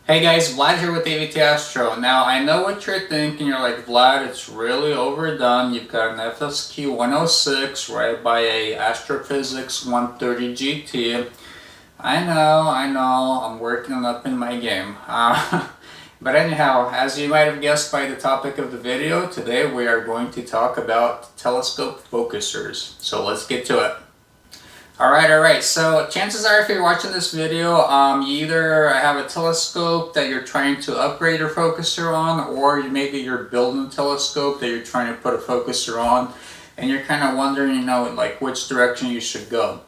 Hey guys, Vlad here with AVT-Astro. Now I know what you're thinking, you're like, Vlad, it's really overdone. You've got an FSQ 106 right by a Astrophysics 130 GT. I know, I'm working on up in my game. But anyhow, as you might have guessed by the topic of the video, today we are going to talk about telescope focusers. So let's get to it. Alright. So chances are if you're watching this video, you either have a telescope that you're trying to upgrade your focuser on, or maybe you're building a telescope that you're trying to put a focuser on, and you're kind of wondering, like which direction you should go.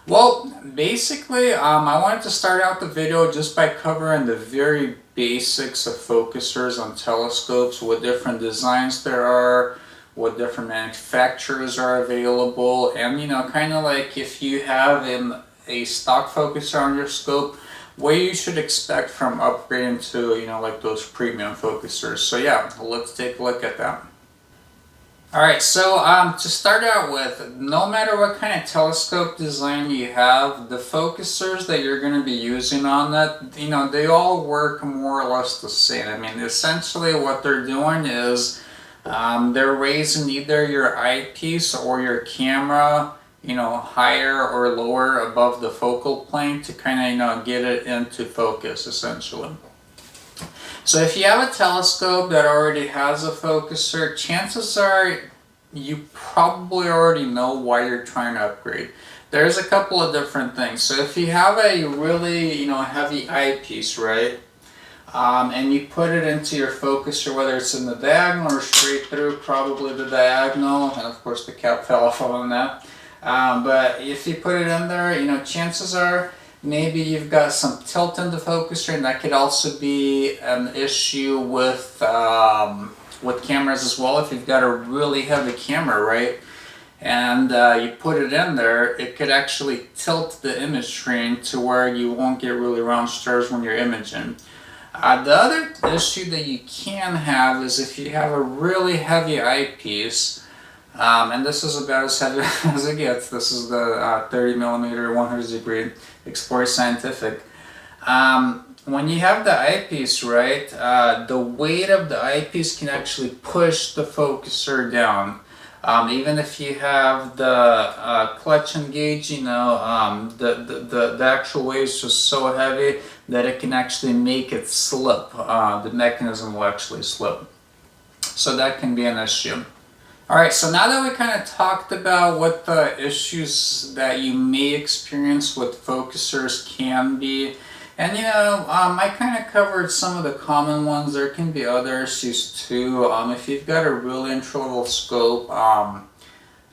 Well, basically, I wanted to start out the video just by covering the very basics of focusers on telescopes, what different designs there are, what different manufacturers are available, and kind of like if you have a stock focuser on your scope, what you should expect from upgrading to like those premium focusers. So yeah, let's take a look at that. Alright, so to start out with, no matter what kind of telescope design you have, the focusers that you're going to be using on that, they all work more or less the same. I mean, essentially what they're doing is they're raising either your eyepiece or your camera, higher or lower above the focal plane to kind of, get it into focus, essentially. So if you have a telescope that already has a focuser, chances are you probably already know why you're trying to upgrade. There's a couple of different things. So if you have a really, heavy eyepiece, right? And you put it into your focuser, whether it's in the diagonal or straight through, probably the diagonal, and of course the cap fell off on that. But if you put it in there, chances are maybe you've got some tilt in the focuser, and that could also be an issue with cameras as well. If you've got a really heavy camera, right, and you put it in there, it could actually tilt the image screen to where you won't get really round stars when you're imaging. The other issue that you can have is if you have a really heavy eyepiece, and this is about as heavy as it gets. This is the 30mm 100 degree Explorer Scientific. When you have the eyepiece, right, the weight of the eyepiece can actually push the focuser down. Even if you have the clutch engaged, the actual weight is just so heavy that it can actually make it slip. The mechanism will actually slip. So that can be an issue. Alright, so now that we kind of talked about what the issues that you may experience with focusers can be, and I kind of covered some of the common ones. There can be other issues too. If you've got a really entry-level scope, I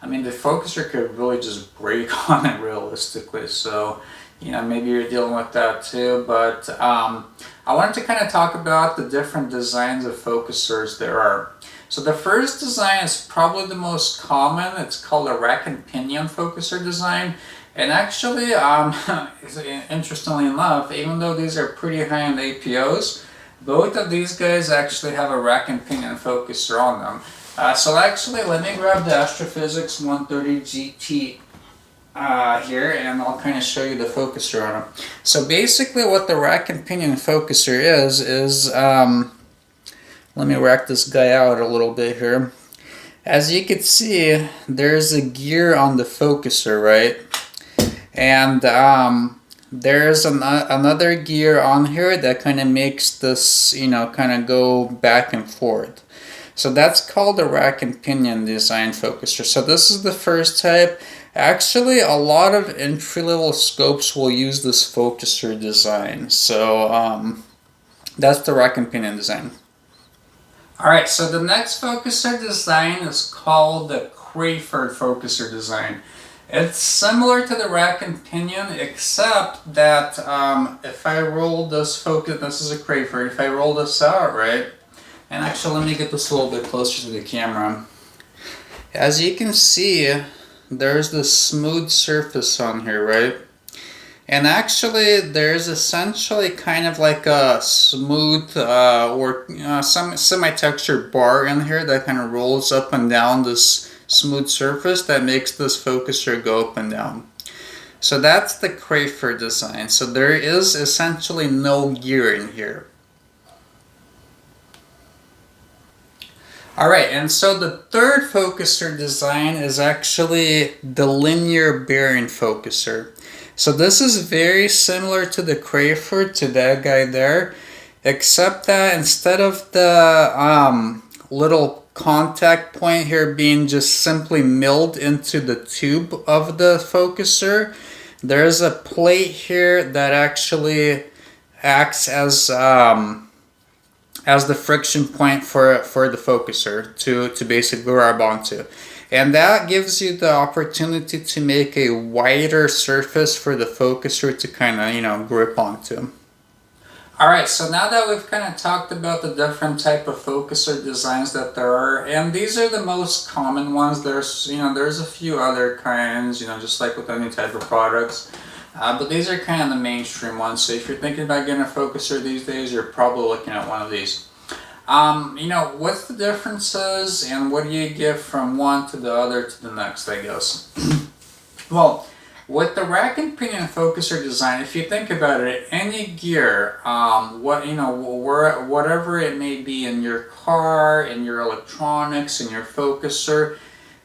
mean, the focuser could really just break on it realistically. So, maybe you're dealing with that too. But I wanted to kind of talk about the different designs of focusers there are. So the first design is probably the most common. It's called a Rack and Pinion focuser design. And actually, interestingly enough, even though these are pretty high-end APOs, both of these guys actually have a Rack and Pinion focuser on them. So actually, let me grab the Astrophysics 130 GT here, and I'll kind of show you the focuser on them. So basically what the Rack and Pinion focuser is let me rack this guy out a little bit here. As you can see, there's a gear on the focuser, right? And there's another gear on here that kind of makes this, kind of go back and forth. So that's called the Rack and Pinion design focuser. So this is the first type. Actually, a lot of entry-level scopes will use this focuser design. So that's the Rack and Pinion design. Alright, so the next focuser design is called the Crayford focuser design. It's similar to the Rack and Pinion, except that if I roll this focus, this is a Crayford, if I roll this out, right, and actually let me get this a little bit closer to the camera. As you can see, there's this smooth surface on here, right? And actually, there's essentially kind of like a smooth or some semi-textured bar in here that kind of rolls up and down this smooth surface that makes this focuser go up and down. So that's the Crayford design. So there is essentially no gear in here. Alright, and so the third focuser design is actually the linear bearing focuser. So this is very similar to the Crayford, to that guy there, except that instead of the little contact point here being just simply milled into the tube of the focuser, there's a plate here that actually acts as the friction point for the focuser to basically grab onto. And that gives you the opportunity to make a wider surface for the focuser to kind of, you know, grip onto. Alright, so now that we've kind of talked about the different type of focuser designs that there are, and these are the most common ones. There's, you know, there's a few other kinds, you know, just like with any type of products. But these are kind of the mainstream ones. So if you're thinking about getting a focuser these days, you're probably looking at one of these. You know, what's the differences and what do you get from one to the other to the next, I guess? Well, with the rack and pinion focuser design, if you think about it, any gear, whatever it may be in your car, in your electronics, in your focuser,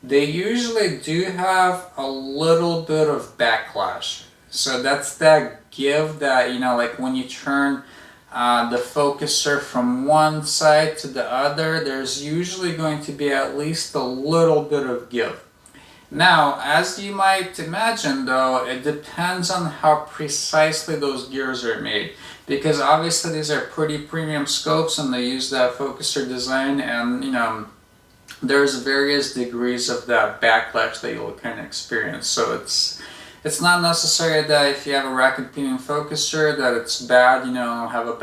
they usually do have a little bit of backlash. So that's that give that, you know, like when you turn the focuser from one side to the other, there's usually going to be at least a little bit of give. Now, as you might imagine though, it depends on how precisely those gears are made. Because obviously these are pretty premium scopes and they use that focuser design, and you know, there's various degrees of that backlash that you'll kind of experience. So it's not necessary that if you have a rack and pinion focuser that it's bad, you know, have a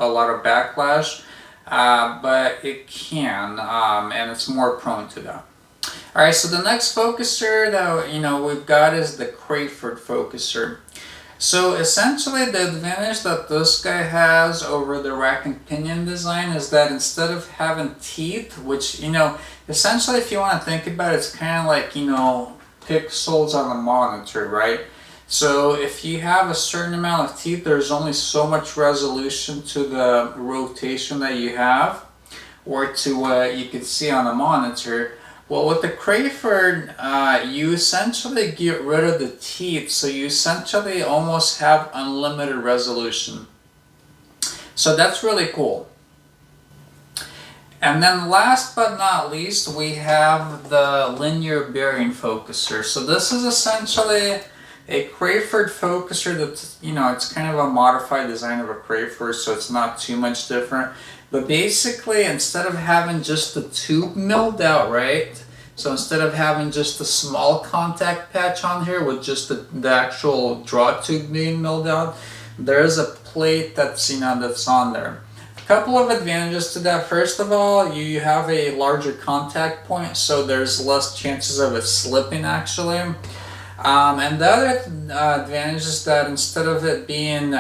lot of backlash, but it can, and it's more prone to that. Alright, so the next focuser that, you know, we've got is the Crayford focuser. So essentially the advantage that this guy has over the rack and pinion design is that instead of having teeth, which, you know, essentially if you want to think about it, it's kind of like, you know, pixels on a monitor, right? So if you have a certain amount of teeth, there's only so much resolution to the rotation that you have, or to what you can see on the monitor. Well, with the Crayford, you essentially get rid of the teeth, so you essentially almost have unlimited resolution. So that's really cool. And then last but not least, we have the linear bearing focuser. So this is essentially a Crayford focuser that's, you know, it's kind of a modified design of a Crayford, so it's not too much different. But basically, instead of having just the tube milled out, right? So instead of having just the small contact patch on here with just the actual draw tube being milled out, there's a plate that's, you know, that's on there. A couple of advantages to that. First of all, you have a larger contact point, so there's less chances of it slipping actually. And the other advantage is that instead of it being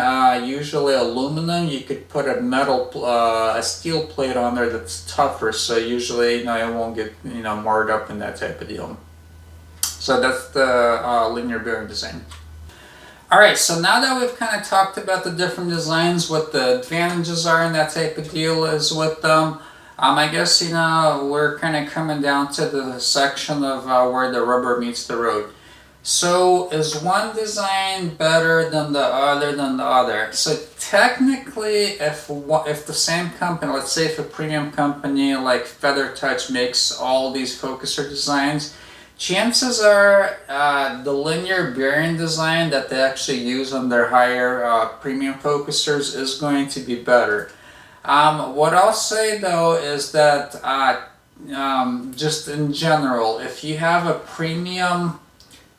usually aluminum, you could put a steel plate on there that's tougher, so usually, you know, it won't get, you know, marred up in that type of deal. So that's the linear bearing design. Alright, so now that we've kind of talked about the different designs, what the advantages are and that type of deal is with them, I guess, you know, we're kind of coming down to the section of where the rubber meets the road. So is one design better than the other? So technically, if the same company, let's say if a premium company like Feather Touch makes all these focuser designs, chances are the linear bearing design that they actually use on their higher premium focusers is going to be better. What I'll say though is that just in general, if you have a premium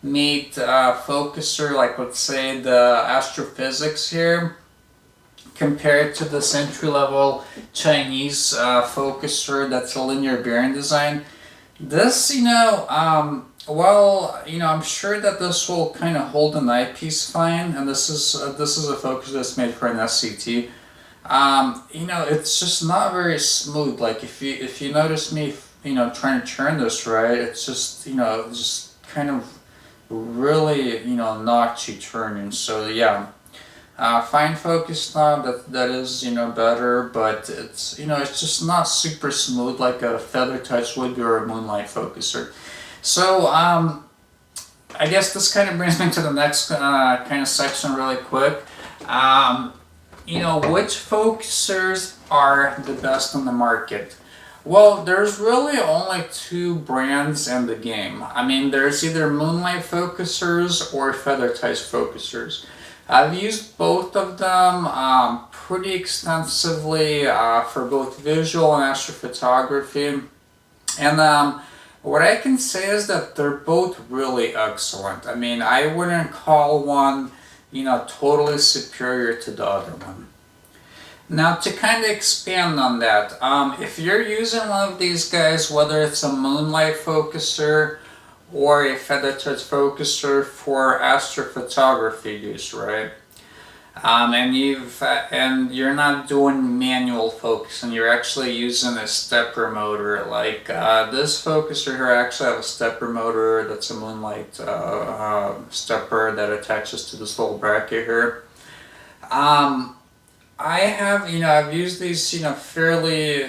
made focuser, like let's say the Astrophysics here, compared to this entry-level Chinese focuser that's a linear bearing design, this, you know, well, you know, I'm sure that this will kind of hold an eyepiece fine, and this is a focuser that's made for an SCT. You know, it's just not very smooth. Like if you notice me, you know, trying to turn this right, it's just, you know, just kind of really, you know, notchy turning. So yeah, fine focus knob that is, you know, better, but it's, you know, it's just not super smooth like a Feather Touch would be or a Moonlite focuser. So I guess this kind of brings me to the next kind of section really quick. You know, which focusers are the best on the market? Well, there's really only two brands in the game. I mean, there's either Moonlite focusers or Feather Touch focusers. I've used both of them pretty extensively for both visual and astrophotography. And what I can say is that they're both really excellent. I mean, I wouldn't call one, you know, totally superior to the other one. Now, to kind of expand on that, if you're using one of these guys, whether it's a Moonlite focuser or a Feather Touch focuser for astrophotography use, right? And you're not doing manual focusing, you're actually using a stepper motor. Like this focuser here, I actually have a stepper motor that's a Moonlite stepper that attaches to this little bracket here. I have, you know, I've used these, you know, fairly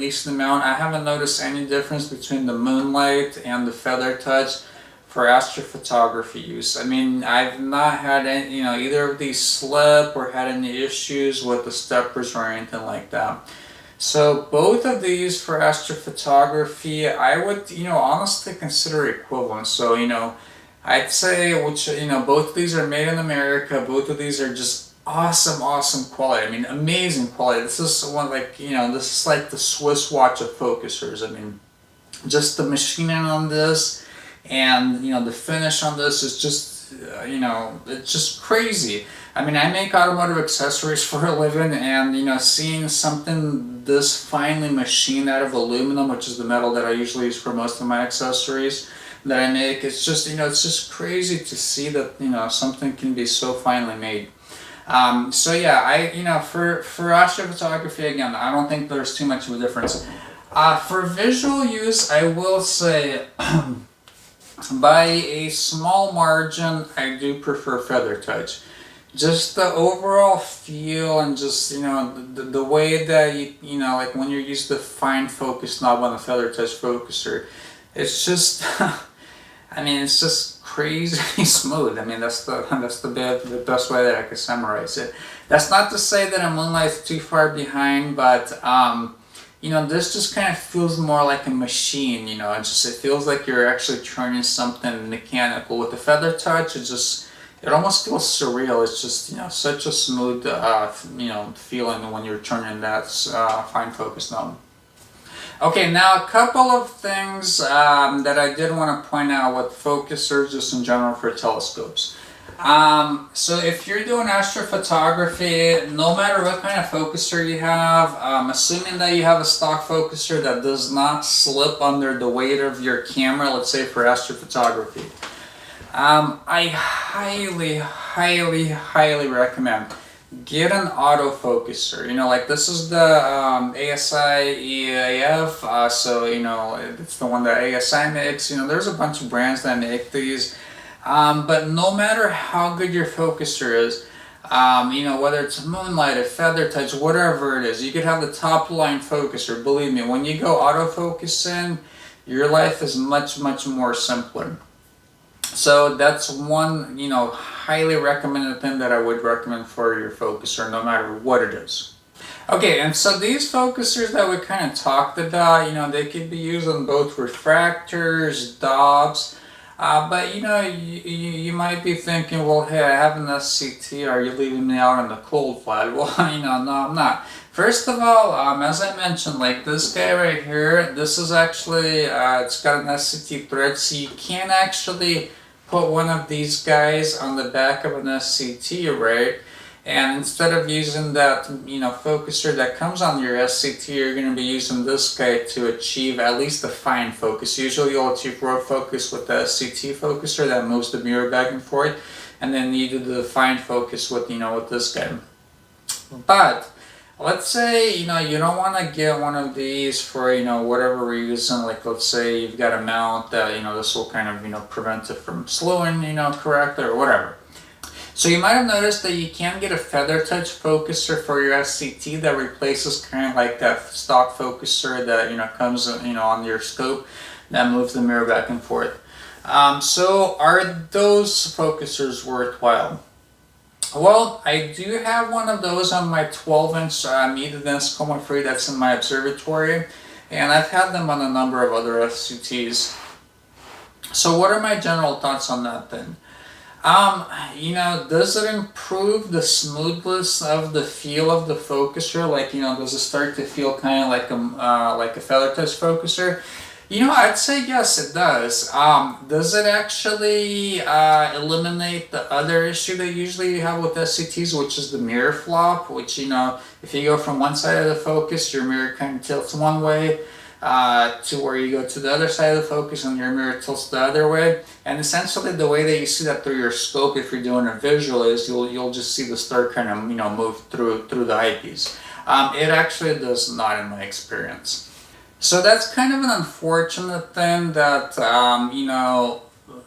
decent amount. I haven't noticed any difference between the Moonlite and the Feather Touch for astrophotography use. I mean, I've not had any, you know, either of these slip or had any issues with the steppers or anything like that. So both of these for astrophotography, I would, you know, honestly consider equivalent. So, you know, I'd say, which, you know, both of these are made in America. Both of these are just awesome quality. I mean, amazing quality. This is one, like, you know, this is like the Swiss watch of focusers. I mean, just the machining on this and, you know, the finish on this is just, you know, it's just crazy. I mean, I make automotive accessories for a living, and, you know, seeing something this finely machined out of aluminum, which is the metal that I usually use for most of my accessories that I make, it's just, you know, it's just crazy to see that, you know, something can be so finely made. So yeah, you know, for astrophotography, again, I don't think there's too much of a difference. For visual use, I will say, by a small margin, I do prefer Feather Touch. Just the overall feel and just, you know, the way that you know, like when you use the fine focus knob on the Feather Touch focuser, it's just, I mean, it's just crazy smooth. I mean, that's the best way that I could summarize it. That's not to say that a Moonlite's too far behind, but you know, this just kind of feels more like a machine. You know, it feels like you're actually turning something mechanical. With the Feather Touch, it almost feels surreal. It's just, you know, such a smooth you know, feeling when you're turning that fine focus knob. Okay, now a couple of things that I did want to point out with focusers just in general for telescopes. So if you're doing astrophotography, no matter what kind of focuser you have, assuming that you have a stock focuser that does not slip under the weight of your camera, let's say for astrophotography, I highly recommend get an autofocuser. You know, like this is the ASI EAF, so, you know, it's the one that ASI makes. You know, there's a bunch of brands that make these, but no matter how good your focuser is, you know, whether it's a Moonlite, a Feather Touch, whatever it is, you could have the top line focuser. Believe me, when you go autofocusing, your life is much more simpler. So that's one, you know, highly recommended thing that I would recommend for your focuser, no matter what it is. Okay, and so these focusers that we kind of talked about, you know, they could be used on both refractors, Dobbs, but, you know, you might be thinking, well, hey, I have an SCT, are you leaving me out in the cold, Vlad? Well, you know, no, I'm not. First of all, as I mentioned, like this guy right here, this is actually, it's got an SCT thread, so you can actually put one of these guys on the back of an SCT, right? And instead of using that, you know, focuser that comes on your SCT, you're going to be using this guy to achieve at least the fine focus. Usually you'll achieve raw focus with the SCT focuser that moves the mirror back and forth, and then you do the fine focus with, you know, with this guy. But let's say, you know, you don't want to get one of these for, you know, whatever reason. Like, let's say you've got a mount that, you know, this will kind of, you know, prevent it from slowing, you know, correctly or whatever. So you might have noticed that you can get a feather touch focuser for your SCT that replaces kind of like that stock focuser that comes on your scope that moves the mirror back and forth. So are those focusers worthwhile? Well, I do have one of those on my 12-inch Mead-Advanced Coma Free that's in my observatory, and I've had them on a number of other SCTs. So what are my general thoughts on that then? Does it improve the smoothness of the feel of the focuser? Like, does it start to feel kind of like a feather touch focuser? I'd say yes, it does. Does it actually eliminate the other issue that usually you have with SCTs, which is the mirror flop, which, if you go from one side of the focus, your mirror kind of tilts one way, to where you go to the other side of the focus and your mirror tilts the other way. And essentially the way that you see that through your scope, if you're doing a visual, is you'll just see the star kind of, move through the eyepiece. It actually does not in my experience. So that's kind of an unfortunate thing that,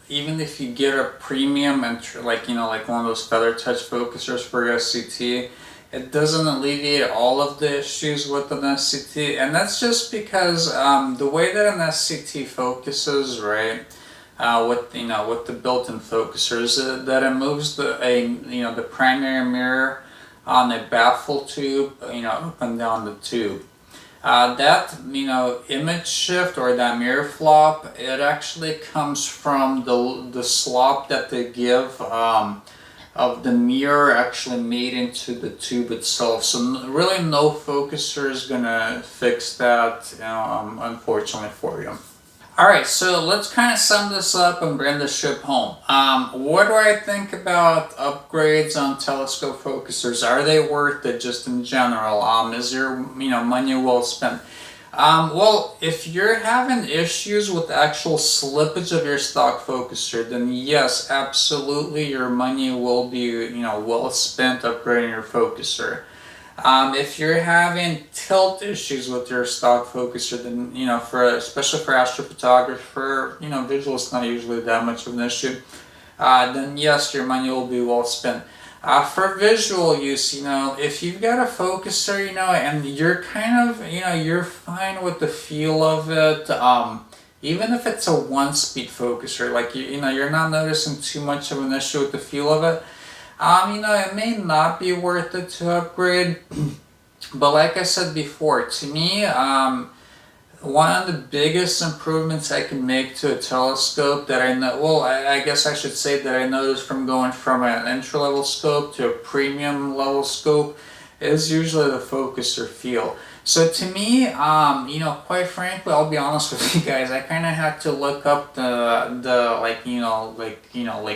even if you get a premium and like one of those feather touch focusers for your SCT, it doesn't alleviate all of the issues with an SCT, and that's just because the way that an SCT focuses, right, with the built-in focusers, that it moves the primary mirror on a baffle tube, up and down the tube. That image shift or that mirror flop, it actually comes from the slop that they give of the mirror actually made into the tube itself. So really no focuser is gonna fix that, unfortunately for you. Alright, so let's kind of sum this up and bring the ship home. What do I think about upgrades on telescope focusers? Are they worth it just in general? Is your money well spent? Well, if you're having issues with actual slippage of your stock focuser, then yes, absolutely your money will be well spent upgrading your focuser. If you're having tilt issues with your stock focuser, then especially for astrophotographer, visual is not usually that much of an issue. Then yes, your money will be well spent. For visual use, if you've got a focuser, and you're kind of, you're fine with the feel of it, even if it's a one-speed focuser, like you're not noticing too much of an issue with the feel of it. It may not be worth it to upgrade, but like I said before, to me, one of the biggest improvements I can make to a telescope that I guess I should say that I noticed from going from an entry-level scope to a premium level scope is usually the focuser feel. So to me, quite frankly, I'll be honest with you guys, I kind of had to look up the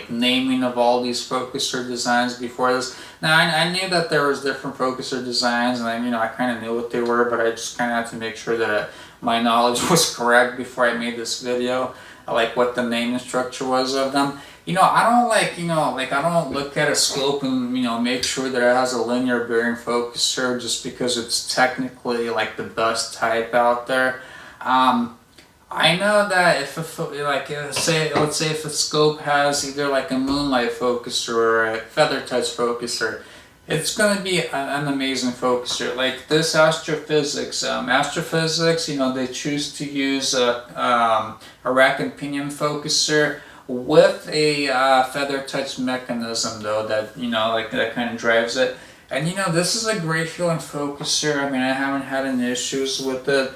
naming of all these focuser designs before this. Now I knew that there was different focuser designs, and I kind of knew what they were, but I just kind of had to make sure that my knowledge was correct before I made this video, like what the naming structure was of them. I don't I don't look at a scope and, make sure that it has a linear bearing focuser just because it's technically like the best type out there. I know that if let's say if a scope has either like a Moonlite focuser or a feather touch focuser, it's going to be an amazing focuser. Like this astrophysics, they choose to use a Rack and Pinion focuser with a feather touch mechanism though, that that kind of drives it. And this is a great feeling focuser. I haven't had any issues with it.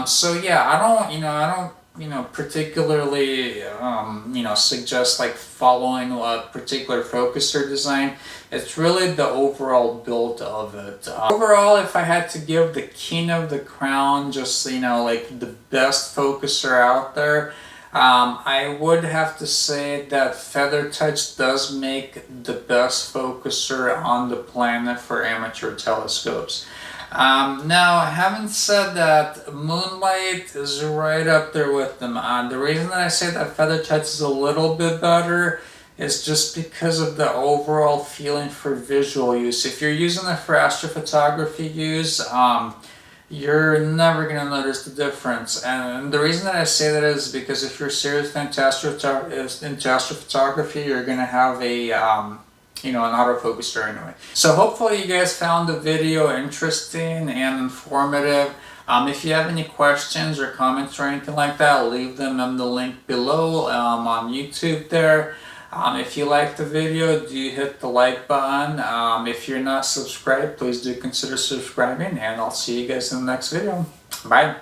So yeah, I don't particularly suggest like following a particular focuser design. It's really the overall build of it. Overall, if I had to give the king of the crown, just the best focuser out there, I would have to say that feather touch does make the best focuser on the planet for amateur telescopes. Now, having said that, Moonlite is right up there with them. The reason that I say that feather touch is a little bit better is just because of the overall feeling for visual use. If you're using it for astrophotography use, you're never going to notice the difference. And the reason that I say that is because if you're seriously into astrophotography, you're going to have an autofocuser anyway. So hopefully you guys found the video interesting and informative. If you have any questions or comments or anything like that, leave them in the link below on YouTube there. If you like the video, do hit the like button. If you're not subscribed, please do consider subscribing, and I'll see you guys in the next video. Bye.